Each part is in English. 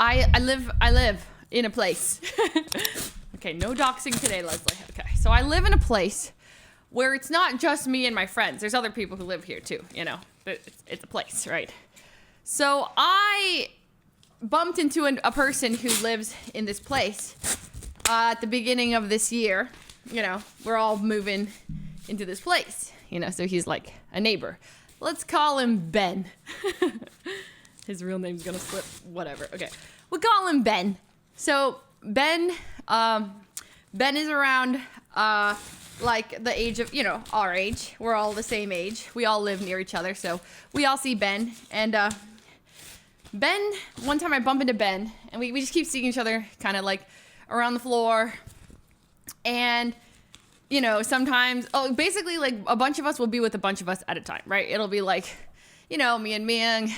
I live in a place. Okay, no doxing today, Leslie. Okay, so I live in a place where it's not just me and my friends. There's other people who live here too, you know. It's a place, right? So I bumped into a person who lives in this place at the beginning of this year. You know, we're all moving into this place, you know, so he's like a neighbor. Let's call him Ben. His real name's gonna slip, whatever. Okay, we'll call him Ben. So Ben is around like the age of, you know, our age. We're all the same age. We all live near each other, so we all see Ben. And Ben, one time I bump into Ben, and we just keep seeing each other kind of like around the floor. And, you know, sometimes, basically like a bunch of us will be with a bunch of us at a time, right? It'll be like, you know, me and Myung,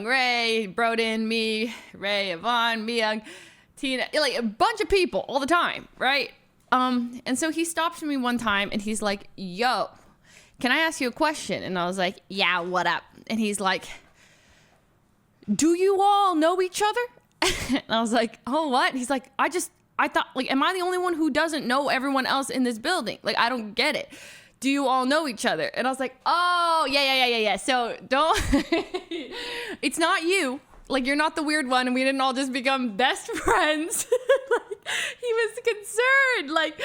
Ray, Broden, me, Ray, Yvonne, Myung, Tina, like a bunch of people all the time, right? And so he stopped me one time and he's like, yo, can I ask you a question? And I was like, yeah, what up? And he's like, do you all know each other? And I was like, oh, what? He's like, I thought, like, am I the only one who doesn't know everyone else in this building? Like, I don't get it. Do you all know each other? And I was like, oh, yeah. So don't, it's not you. Like, you're not the weird one, and we didn't all just become best friends. Like, he was concerned. Like,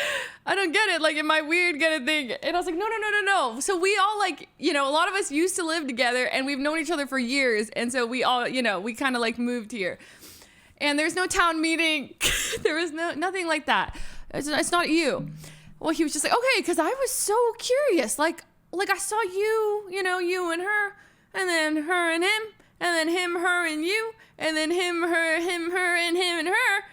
I don't get it. Like, am I weird kind of thing? And I was like, no. So we all, like, you know, a lot of us used to live together, and we've known each other for years. And so we all, you know, we kind of, like, moved here. And there's no town meeting. There was nothing like that. It's not you. Well, he was just like, okay, because I was so curious. Like I saw you, you know, you and her, and then her and him, and then him, her, and you, and then him, her, and him, and her.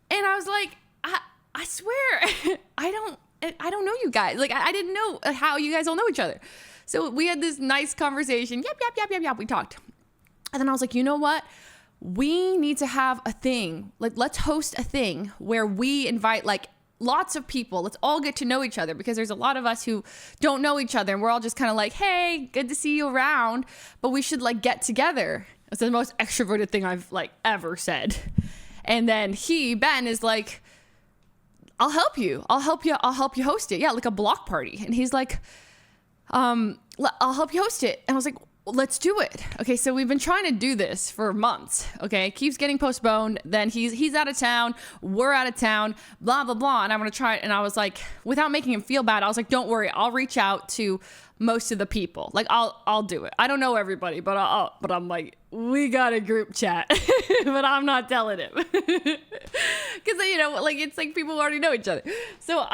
And I was like, I swear, I don't know you guys. Like, I didn't know how you guys all know each other. So we had this nice conversation. Yep. We talked. And then I was like, you know what? We need to have a thing. Like, let's host a thing where we invite, like, lots of people. Let's all get to know each other, because there's a lot of us who don't know each other, and we're all just kind of like, hey, good to see you around, but we should, like, get together. It's the most extroverted thing I've, like, ever said. And then Ben is like, I'll help you host it. Yeah, like a block party. And he's like, I'll help you host it. And I was like, well, let's do it. Okay, so we've been trying to do this for months. Okay, it keeps getting postponed. Then he's out of town. We're out of town. Blah blah blah. And I'm gonna try it. And I was like, without making him feel bad, I was like, don't worry. I'll reach out to most of the people. Like, I'll do it. I don't know everybody, but I'm like, we got a group chat, but I'm not telling him, because you know, like, it's like people already know each other. So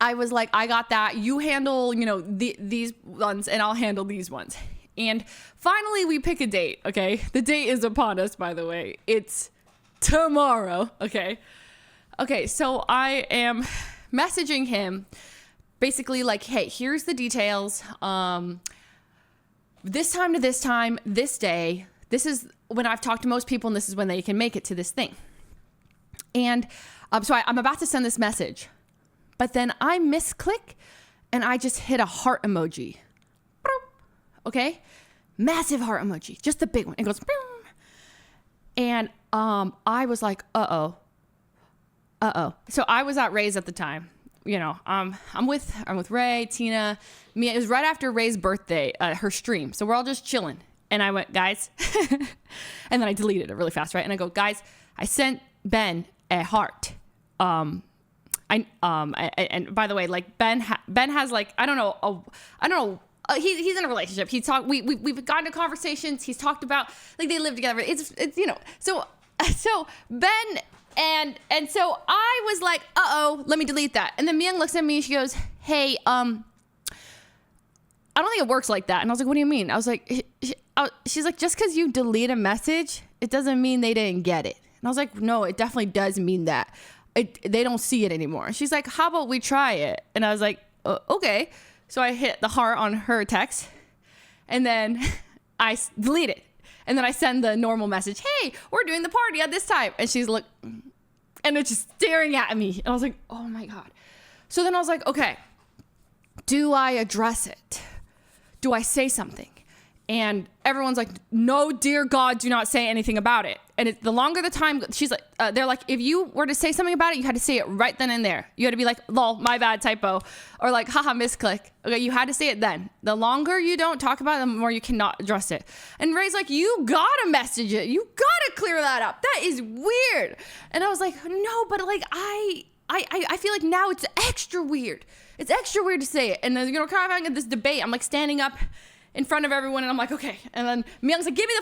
I was like, I got that. You handle, you know, these ones, and I'll handle these ones. And finally, we pick a date, okay? The date is upon us, by the way. It's tomorrow, okay? Okay, so I am messaging him, basically like, hey, here's the details. This time to this time, this day, this is when I've talked to most people, and this is when they can make it to this thing. And so I'm about to send this message. But then I misclick, and I just hit a heart emoji. Okay? Massive heart emoji. Just the big one. It goes, and I was like, uh-oh. So I was at Ray's at the time. You know, I'm with Ray, Tina, me. It was right after Ray's birthday, her stream. So we're all just chilling. And I went, guys. And then I deleted it really fast, right? And I go, guys, I sent Ben a heart. And by the way, like, Ben has, like, I don't know. He's in a relationship. We've gotten to conversations. He's talked about, like, they live together. It's you know, so Ben and so I was like, let me delete that. And then Myung looks at me and she goes, hey, I don't think it works like that. And I was like, what do you mean? I was like, she's like, just because you delete a message, it doesn't mean they didn't get it. And I was like, no, it definitely does mean that. They don't see it anymore. She's like, how about we try it? And I was like, okay. So I hit the heart on her text, and then I delete it. And then I send the normal message, hey, we're doing the party at this time. And she's like, and it's just staring at me. And I was like, oh my God. So then I was like, okay, do I address it? Do I say something? And everyone's like, no, dear God, do not say anything about it. And the longer the time, she's like, they're like, if you were to say something about it, you had to say it right then and there. You had to be like, lol, my bad, typo. Or like, haha, misclick. Okay, you had to say it then. The longer you don't talk about it, the more you cannot address it. And Ray's like, you gotta message it. You gotta clear that up. That is weird. And I was like, no, but like, I feel like now it's extra weird. It's extra weird to say it. And then, kind of having this debate. I'm like standing up in front of everyone, and I'm like, okay. And then Myung's like, give me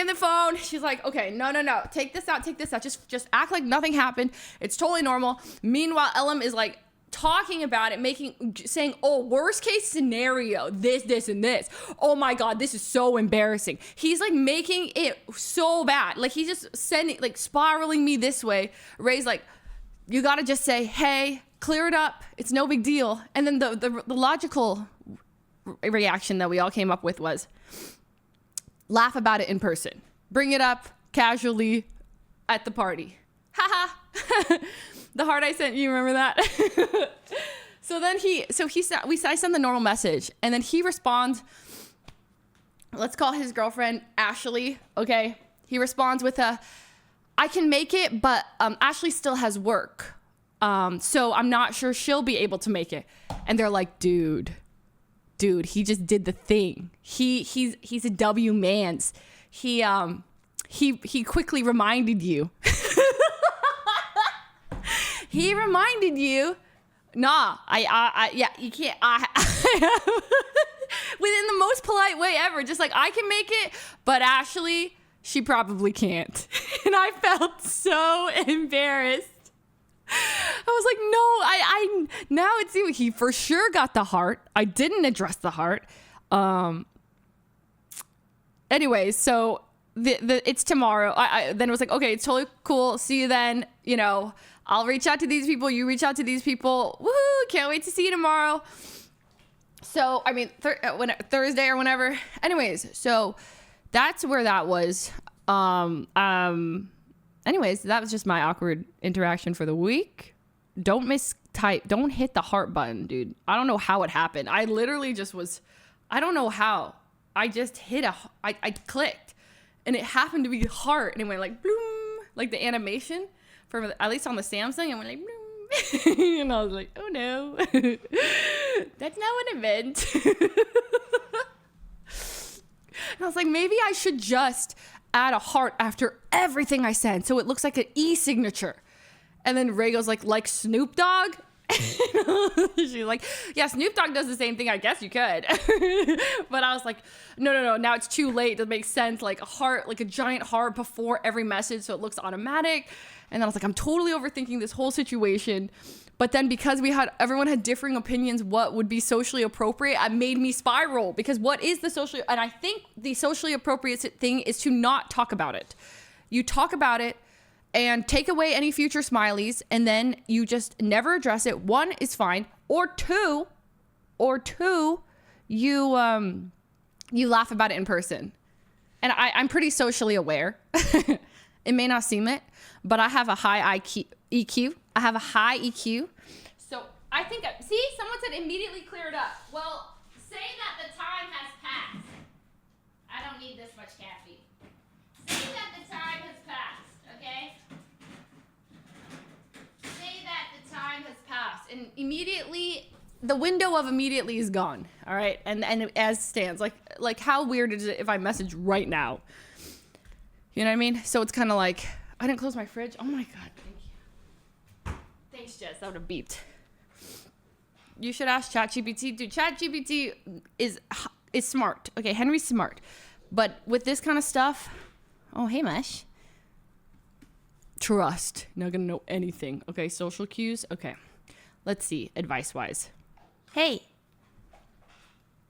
the phone. She's like, okay, no. Take this out. Just act like nothing happened. It's totally normal. Meanwhile, Elam is like talking about it, saying, oh, worst case scenario, this, and this. Oh my God, this is so embarrassing. He's like making it so bad. Like he's just spiraling me this way. Ray's like, you gotta just say, hey, clear it up. It's no big deal. And then the logical reaction that we all came up with was laugh about it in person. Bring it up casually at the party. Haha. The heart I sent you, remember that? So then I send the normal message, and then he responds. Let's call his girlfriend Ashley, okay? He responds with I can make it, but Ashley still has work. So I'm not sure she'll be able to make it. And they're like, dude, he just did the thing. He's a W mans. He quickly reminded you. He reminded you. Nah, yeah, you can't. Within the most polite way ever, just like, I can make it, but Ashley, she probably can't. And I felt so embarrassed. I was like, no, I now it's you. He for sure got the heart. I didn't address the heart. Anyways, so it's tomorrow. I then it was like, okay, it's totally cool. See you then. I'll reach out to these people. You reach out to these people. Woohoo! Can't wait to see you tomorrow. So I mean, Thursday or whenever. Anyways, so that's where that was. Anyways, that was just my awkward interaction for the week. Don't mistype. Don't hit the heart button, dude. I don't know how it happened. I literally just I don't know how. I just hit I clicked, and it happened to be heart, and it went like bloom, like the animation for at least on the Samsung, and went like bloom. And I was like, oh no, that's not what I meant. And I was like, maybe I should just add a heart after everything I send, so it looks like an e-signature. And then Ray goes like Snoop Dogg. She's like, yeah, Snoop Dogg does the same thing. I guess you could. But I was like, no. Now it's too late to make sense. Like a heart, like a giant heart before every message, so it looks automatic. And then I was like, I'm totally overthinking this whole situation. But then because everyone had differing opinions, what would be socially appropriate, it made me spiral. Because what is and I think the socially appropriate thing is to not talk about it. You talk about it and take away any future smileys, and then you just never address it. One is fine, or two, you laugh about it in person. And I'm pretty socially aware. It may not seem it, but I have a high EQ. I have a high EQ. So I think, see, someone said immediately clear it up. Well, say that the time has passed. I don't need this much caffeine. Say that the time has passed, okay? Say that the time has passed. And immediately, the window of immediately is gone, all right? And it as stands. Like how weird is it if I message right now? You know what I mean? So it's kind of like, I didn't close my fridge. Oh my God, thank you. Thanks, Jess. That would have beeped. You should ask ChatGPT. Dude, ChatGPT is smart. Okay, Henry's smart. But with this kind of stuff, oh, hey, Mesh. Trust. Not going to know anything. Okay, social cues. Okay, let's see, advice-wise. Hey.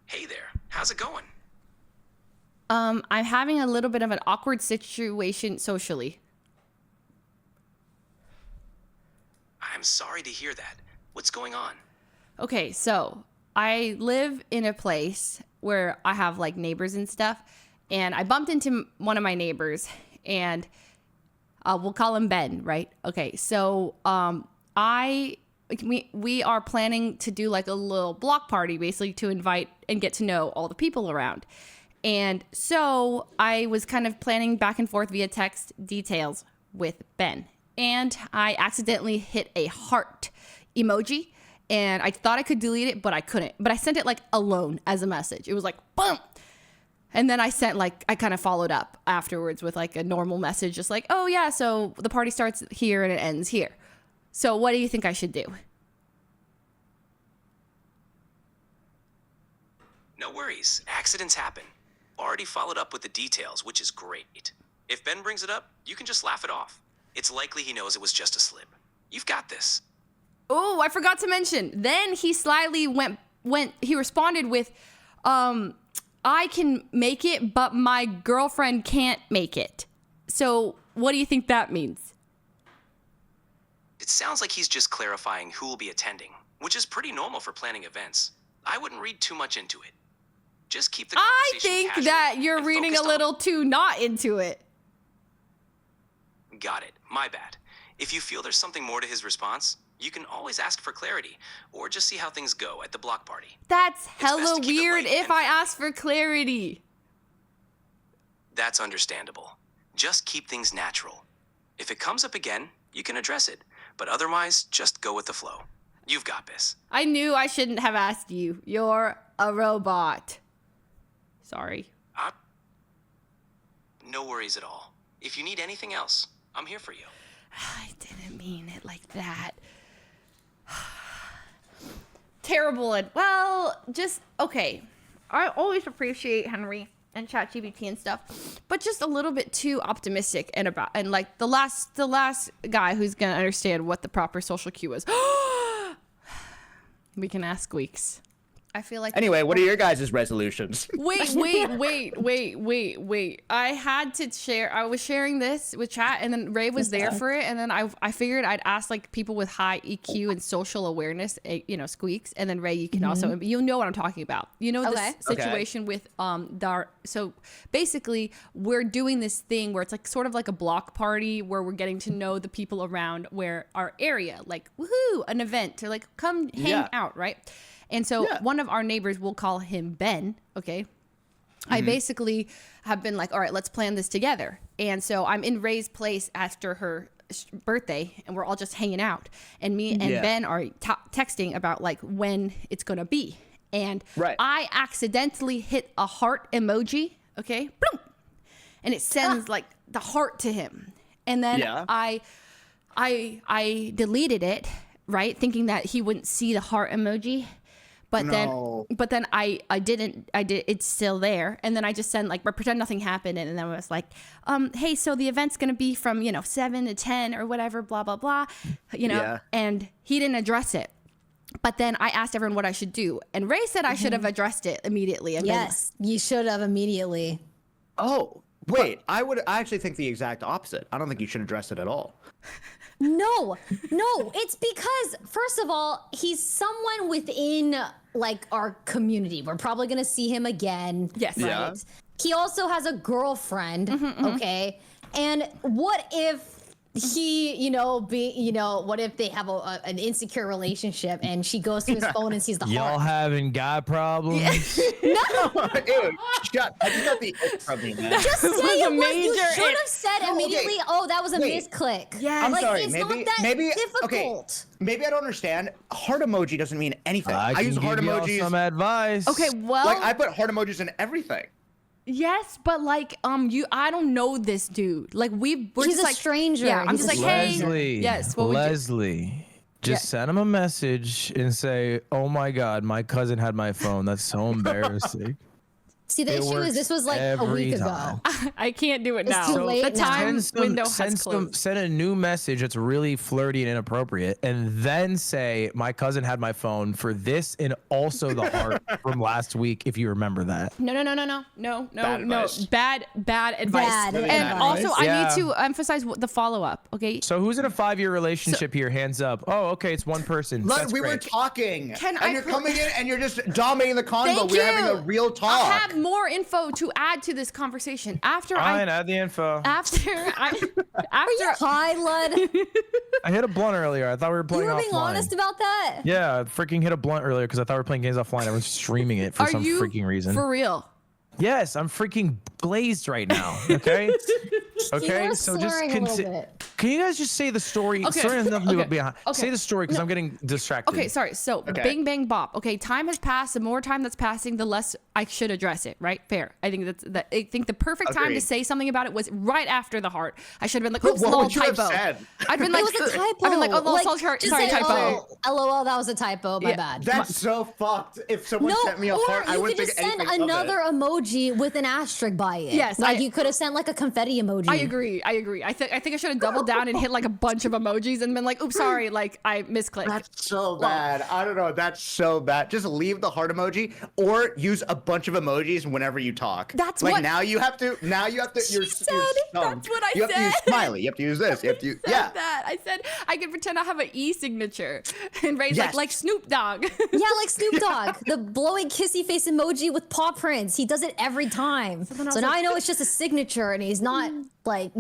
Hey there. How's it going? I'm having a little bit of an awkward situation socially. I'm sorry to hear that. What's going on? Okay, so I live in a place where I have like neighbors and stuff, and I bumped into one of my neighbors, and we'll call him Ben, right? Okay, so we are planning to do like a little block party, basically to invite and get to know all the people around. And so I was kind of planning back and forth via text details with Ben. And I accidentally hit a heart emoji. And I thought I could delete it, but I couldn't. But I sent it like alone as a message. It was like, boom. And then I sent like, I kind of followed up afterwards with like a normal message. Just like, oh yeah, so the party starts here and it ends here. So what do you think I should do? No worries. Accidents happen. Already followed up with the details, which is great. If Ben brings it up, you can just laugh it off. It's likely he knows it was just a slip. You've got this. Oh, I forgot to mention. Then he slyly he responded with, I can make it, but my girlfriend can't make it. So what do you think that means? It sounds like he's just clarifying who will be attending, which is pretty normal for planning events. I wouldn't read too much into it. Just keep the I conversation think casual that you're and reading a focused on- little too not into it. Got it. My bad. If you feel there's something more to his response, you can always ask for clarity or just see how things go at the block party. That's best hella to keep it weird light if and I friendly. ask for clarity. That's understandable. Just keep things natural. If it comes up again, you can address it. But otherwise, just go with the flow. You've got this. I knew I shouldn't have asked you. You're a robot. Sorry. No worries at all. If you need anything else, I'm here for you. I didn't mean it like that. Terrible. Well, just, okay. I always appreciate Henry and ChatGPT and stuff, but just a little bit too optimistic and like the last guy who's gonna understand what the proper social cue is. We can ask Squeex. I feel like. Anyway, what are your guys' resolutions? Wait. I had to share. I was sharing this with chat, and then Ray was there for it. And then I figured I'd ask like people with high EQ and social awareness, Squeex. And then Ray, you can also, you know what I'm talking about. You know this situation with so basically we're doing this thing where it's like sort of like a block party where we're getting to know the people around where our area, like woohoo, an event to like come hang out, right? And so one of our neighbors, we'll call him Ben, okay? I basically have been like, all right, let's plan this together. And so I'm in Ray's place after her birthday, and we're all just hanging out. And me and Ben are texting about like when it's going to be. And I accidentally hit a heart emoji, okay? Boom! And it sends like the heart to him. And then I deleted it, right? Thinking that he wouldn't see the heart emoji. But then I did, it's still there. And then I just sent like, pretend nothing happened. And then I was like, hey, so the event's going to be from, 7 to 10 or whatever, blah, blah, blah, and he didn't address it. But then I asked everyone what I should do. And Ray said I should have addressed it immediately. And yes, you should have immediately. Oh, wait, I actually think the exact opposite. I don't think you should address it at all. No, it's because, first of all, he's someone within like our community. We're probably going to see him again. Yes. Right? Yeah. He also has a girlfriend. Okay. And what if he, what if they have an insecure relationship and she goes to his phone and sees the Y'all heart? having guy problems? Ew, shut. I just got the ick from you, man. Just say was it a was. You major should ick. have said immediately, oh, that was a misclick. Yeah. I'm like, sorry. it's Maybe, not that maybe, difficult. okay. Maybe I don't understand. Heart emoji doesn't mean anything. I can use heart give y'all emojis. some advice. Okay, well. Like I put heart emojis in everything. Yes, but like, I don't know this dude. Like we're He's just a like stranger. Yeah, I'm He's just a like, hey, Leslie. yes, what would you? Leslie. Just send him a message and say, "Oh my God, my cousin had my phone. That's so embarrassing." See, the It issue is works this was like a week every ago. time. I can't do it It's now. too late The now. time Send window some- has closed. Send a new message that's really flirty and inappropriate, and then say, "My cousin had my phone for this and also the heart from last week." If you remember that. No. Bad advice. Bad advice. Bad And advice. also, I Yeah. need to emphasize the follow up. Okay. So who's in a 5-year relationship here? Hands up. Oh, okay, it's one person. That's We were great. talking, Can and I you're put- coming in and you're just dominating the convo. Thank We're you. having a real talk. I have more info to add to this conversation after Fine, add the info. after Are you high, Lud? I hit a blunt earlier. I thought we were You playing were offline. being honest about that? Yeah, I freaking hit a blunt earlier because I thought we were playing games offline. I was streaming it for are some you freaking reason. for real? Yes, I'm freaking blazed right now. Okay. Okay. You're So just slurring a little bit. can you guys just say the story? Okay, Sorry, nothing to do okay, behind. okay. Say the story because I'm getting distracted. Okay, sorry. So, bing, bang, bop. Okay, time has passed. The more time that's passing, the less I should address it. Right? Fair. I think I think the perfect time to Agreed. say something about it was right after the heart. I should have been like, "Oops, What little would you have typo." said? I'd been like, It was a typo. I'd been like, "Oh, little Like, sorry, just sorry, say, typo." "Oh, LOL, that was a typo. My bad." That's so fucked. If someone No, sent me a or heart, I you wouldn't could think just send anything another of it. emoji with an asterisk by it. Yes, like I- you could have sent like a confetti emoji. I agree. I agree. I think I should have doubled down and hit like a bunch of emojis and been like, "Oops, sorry, like I misclicked." That's so bad. I don't know. That's so bad. Just leave the heart emoji or use a bunch of emojis whenever you talk. That's like what- now you have to. Now you have to. You're said, stumped. that's what I You have to use said. smiley. You have to use this. You have to. Said Yeah. that. I said I could pretend I have an e-signature and Ray's Yes. like Snoop Dogg. Yeah, like Snoop Dogg, the blowing kissy face emoji with paw prints. He does it every time. So was now like- I know it's just a signature, and he's not like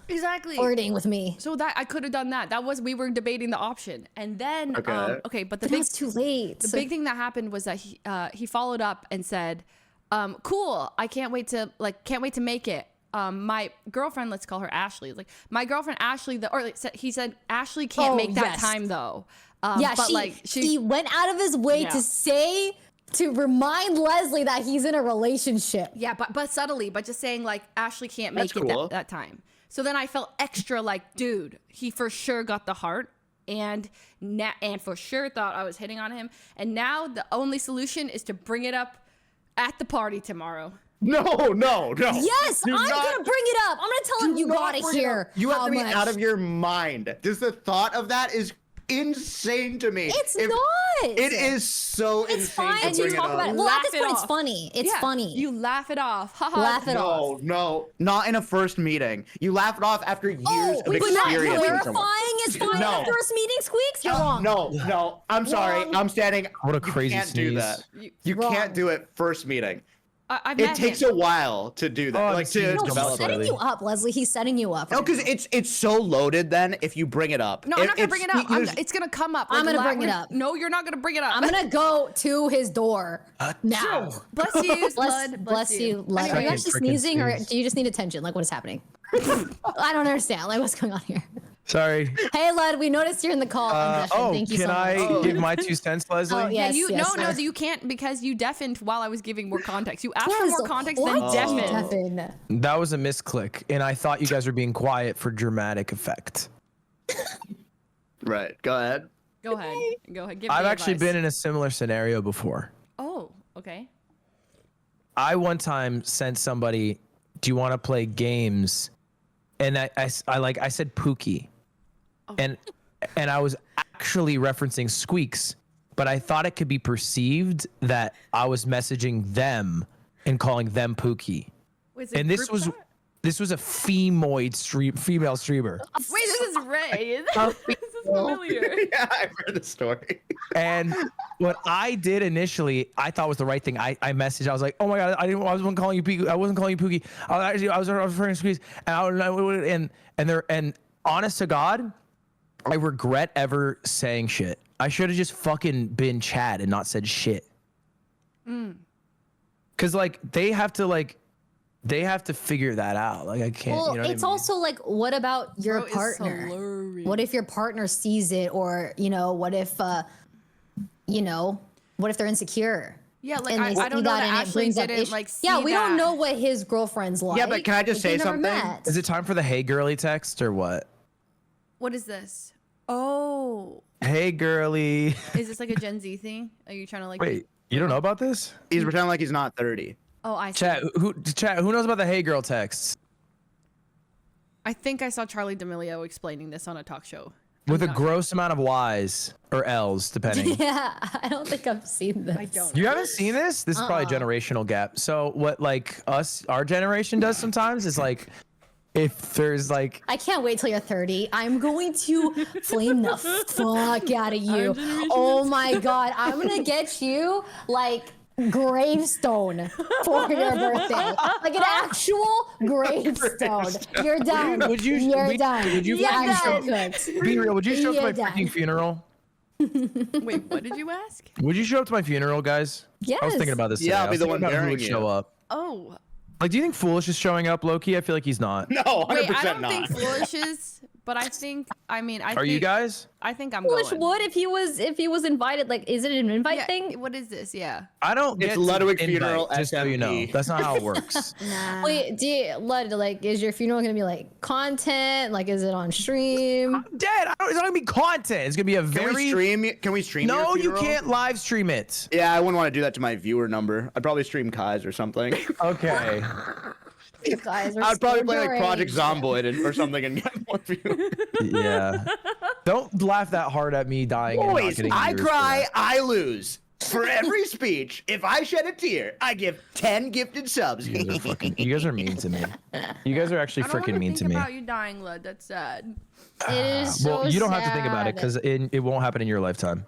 Exactly. flirting with me. So that I could have done that. That was we were debating the option, and then Okay. but the But big it's too late. the big thing that happened was that he followed up and said, "Cool, I can't wait to make it." My girlfriend, let's call her Ashley. Like my girlfriend Ashley, he said Ashley can't Oh, make that yes. time though. Yeah, but he went out of his way Yeah. to remind Leslie that he's in a relationship. Yeah, but subtly, but just saying like Ashley can't make That's it cool. that time. So then I felt extra like, dude, he for sure got the heart and for sure thought I was hitting on him. And now the only solution is to bring it up at the party tomorrow. No. Yes, Do I'm not- gonna bring it up. I'm gonna tell him do you not gotta bring it hear. up. You have how to be much. out of your mind. Just the thought of that is insane to me. It's If- not. It is so It's insane fine to to bring talk it about up. it. Well, Laugh at this it point, it's off. funny. It's Yeah, funny. You laugh it off. Haha. Laugh it off. No, not in a first meeting. You laugh it off after years Oh, of but not experience. with someone. clarifying is fine No. after a meeting, Squeex? You're wrong. No. I'm sorry. Wrong. I'm standing. What a You crazy can't do sneeze. that. You Wrong. can't do it first meeting. I It met takes him. a while to do that. Oh, like I've to seen it No, develop he's develop. setting lately. you up, Leslie. He's setting you up. No, because it's so loaded. Then if you bring it up, No, I'm not gonna bring it up. There's- It's gonna come up. I'm Like, gonna bring it up. No, you're not gonna bring it up. I'm gonna go to his door now. bless you, Bless, blood. you. Leslie. Are you Second actually freaking sneezing, or sneeze. do you just need attention? Like, what is happening? I don't understand. Like, what's going on here? Sorry. Hey, Lud, we noticed you're in the call. Thank you can so much. I give my 2 cents, Leslie? Oh, Yeah, yes, no, yes. you can't because you deafened while I was giving more context. You asked for Yes, more context why than did you deafened. deafen? That was a misclick, and I thought you guys were being quiet for dramatic effect. Right. Go ahead. Go ahead. Give I've the actually advice. been in a similar scenario before. Oh, okay. I one time sent somebody, "Do you want to play games?" And I said Pookie, and I was actually referencing Squeex, but I thought it could be perceived that I was messaging them and calling them Pookie. Was it And this group was a female streamer. chat? Wait, this is Ray. This is familiar. Yeah, I've heard the story. And what I did initially, I thought was the right thing. I messaged. I was like, "Oh my god, I wasn't calling you Pookie. I wasn't calling you Pookie. I was referring to Squeeze." And honest to God, I regret ever saying shit. I should have just fucking been Chad and not said shit. Cause like they have to figure that out. Like I can't. Well, you know what it's I mean? also like, what about your Bro is partner? hilarious. What if your partner sees it, or what if they're insecure? Yeah, like And they I don't see know that that and it Ashley brings up didn't issues. like see Yeah, we don't that. know what his girlfriend's like. Yeah, but can I just Like, they say never something? met. Is it time for the "Hey girly" text or what? What is this? Oh, Hey girly. is this like a Gen Z thing? Are you trying to like? Wait, you don't know about this? He's pretending like he's not 30. Oh, I see. Chat, who knows about the "Hey girl" texts? I think I saw Charlie D'Amelio explaining this on a talk show. With a not- gross amount of Y's or L's, depending. Yeah, I don't think I've seen this. I don't. You haven't seen this? This is probably a generational gap. So what like our generation does sometimes is like, if there's like, I can't wait till you're 30. I'm going to flame the fuck out of you. Oh my god, I'm gonna get you like gravestone for your birthday, like an actual gravestone. You're done. Would you- You're would- done. would you yeah, fucking I'm so cooked. be real, would you show up to my Yeah, done. freaking funeral? Wait, what did you ask? Would you show up to my funeral, guys? I was Yes. thinking about this. Yeah, today. I'll I be was the thinking one about who burying would you. show up. Oh. Like, do you think Foolish is showing up, Loki? I feel like he's not. No, 100% Wait, I don't not. think Foolish is, but I think. I mean, I. Are you guys? I think I'm Foolish going. would if he was invited. Like, is it an invite Yeah, thing? what is this? Yeah. I don't It's get Ludwig to funeral invite, just so you know. SMP. That's not how it works. Wait, Lud, like, is your funeral gonna be like content? Like, is it on stream? I'm dead. It's not gonna be content. It's gonna be a Can very. we stream? Can we stream? No, your you funeral? can't live stream it. Yeah, I wouldn't want to do that to my viewer number. I'd probably stream Kai's or something. Okay. These guys are I'd probably so play like Project deranged. Zomboid or something and get more views. Yeah. Don't laugh that hard at me dying. and not Boys, getting I viewers for cry, that. I lose. For every speech, if I shed a tear, I give 10 gifted subs. You guys are mean to me. You guys are actually I don't freaking wanna mean think to me. about you dying, Lud. That's sad. It is so Well, you don't have to think about it sad. because it won't happen in your lifetime.